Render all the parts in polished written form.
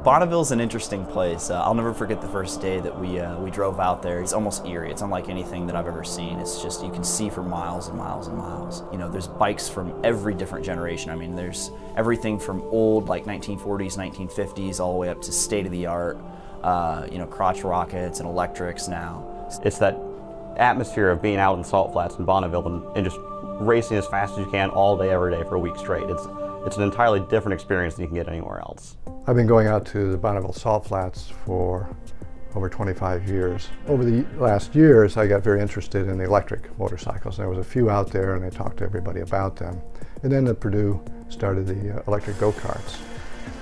Bonneville's an interesting place. I'll never forget the first day that we drove out there. It's almost eerie. It's unlike anything that I've ever seen. It's just, you can see for miles and miles and miles. You know, there's bikes from every different generation. I mean, there's everything from old, like 1940s, 1950s, all the way up to state-of-the-art, you know, crotch rockets and electrics now. It's that atmosphere of being out in Salt Flats in Bonneville and just racing as fast as you can all day, every day for a week straight. It's an entirely different experience than you can get anywhere else. I've been going out to the Bonneville Salt Flats for over 25 years. Over the last years, I got very interested in the electric motorcycles. There was a few out there, and I talked to everybody about them. And then at Purdue started the electric go-karts.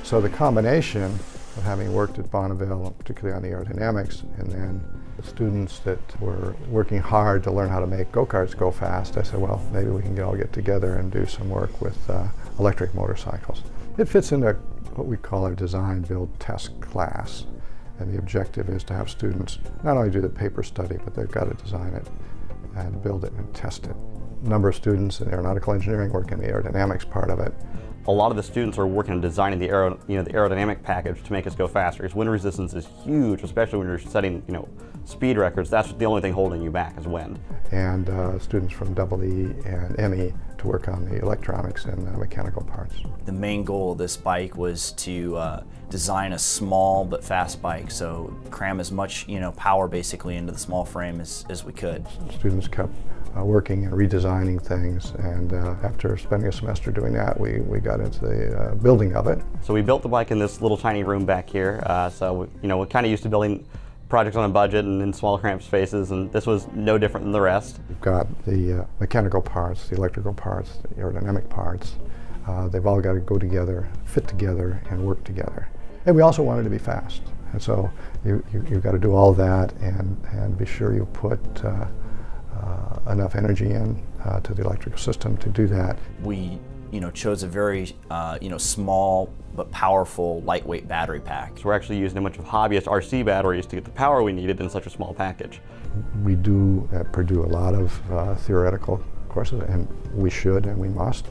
So the combination of having worked at Bonneville, particularly on the aerodynamics, and then the students that were working hard to learn how to make go-karts go fast, I said, well, maybe we can all get together and do some work with electric motorcycles. It fits into what we call our design, build, test class. And the objective is to have students not only do the paper study, but they've got to design it and build it and test it. A number of students in aeronautical engineering work in the aerodynamics part of it. A lot of the students are working on designing the aerodynamic package to make us go faster, because wind resistance is huge, especially when you're setting speed records. That's the only thing holding you back is wind. And students from EE and ME to work on the electronics and mechanical parts. The main goal of this bike was to design a small but fast bike, so cram as much power basically into the small frame as we could. Students kept working and redesigning things, and after spending a semester doing that, we got into the building of it. So we built the bike in this little tiny room back here. So we're kind of used to building projects on a budget and in small cramped spaces, and this was no different than the rest. We've got the mechanical parts, the electrical parts, the aerodynamic parts. They've all got to go together, fit together, and work together. And we also wanted to be fast. And so you've got to do all that and be sure you put enough energy in to the electrical system to do that. We chose a very small but powerful lightweight battery pack. So we're actually using a bunch of hobbyist RC batteries to get the power we needed in such a small package. We do at Purdue a lot of theoretical courses, and we should and we must,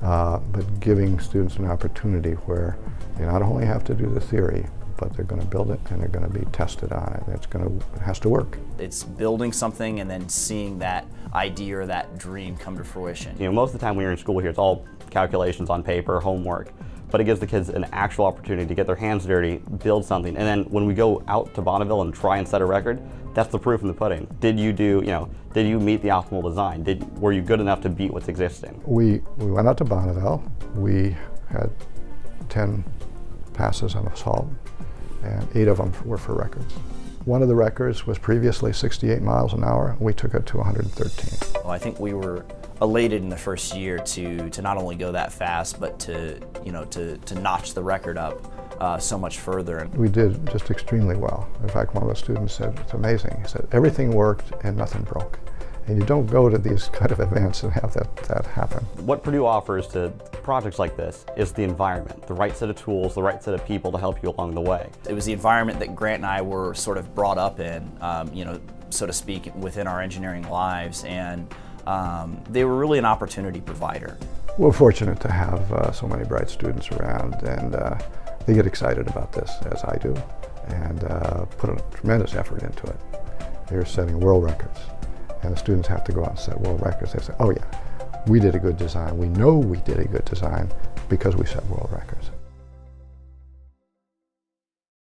but giving students an opportunity where they not only have to do the theory, but they're going to build it and they're going to be tested on it. It has to work. It's building something and then seeing that idea or that dream come to fruition. Most of the time when you're in school here, it's all calculations on paper, homework, but it gives the kids an actual opportunity to get their hands dirty, build something, and then when we go out to Bonneville and try and set a record, that's the proof in the pudding. Did you meet the optimal design? Were you good enough to beat what's existing? We went out to Bonneville. We had 10 passes on assault, and 8 of them were for records. One of the records was previously 68 miles an hour. We took it to 113. Well, I think we were elated in the first year to not only go that fast, but to notch the record up so much further. We did just extremely well. In fact, one of the students said, it's amazing. He said, everything worked and nothing broke. And you don't go to these kind of events and have that happen. What Purdue offers to projects like this is the environment, the right set of tools, the right set of people to help you along the way. It was the environment that Grant and I were sort of brought up in, so to speak, within our engineering lives, and they were really an opportunity provider. We're fortunate to have so many bright students around, and they get excited about this, as I do, and put a tremendous effort into it. They're setting world records. And the students have to go out and set world records. They say, oh yeah, we did a good design. We know we did a good design because we set world records.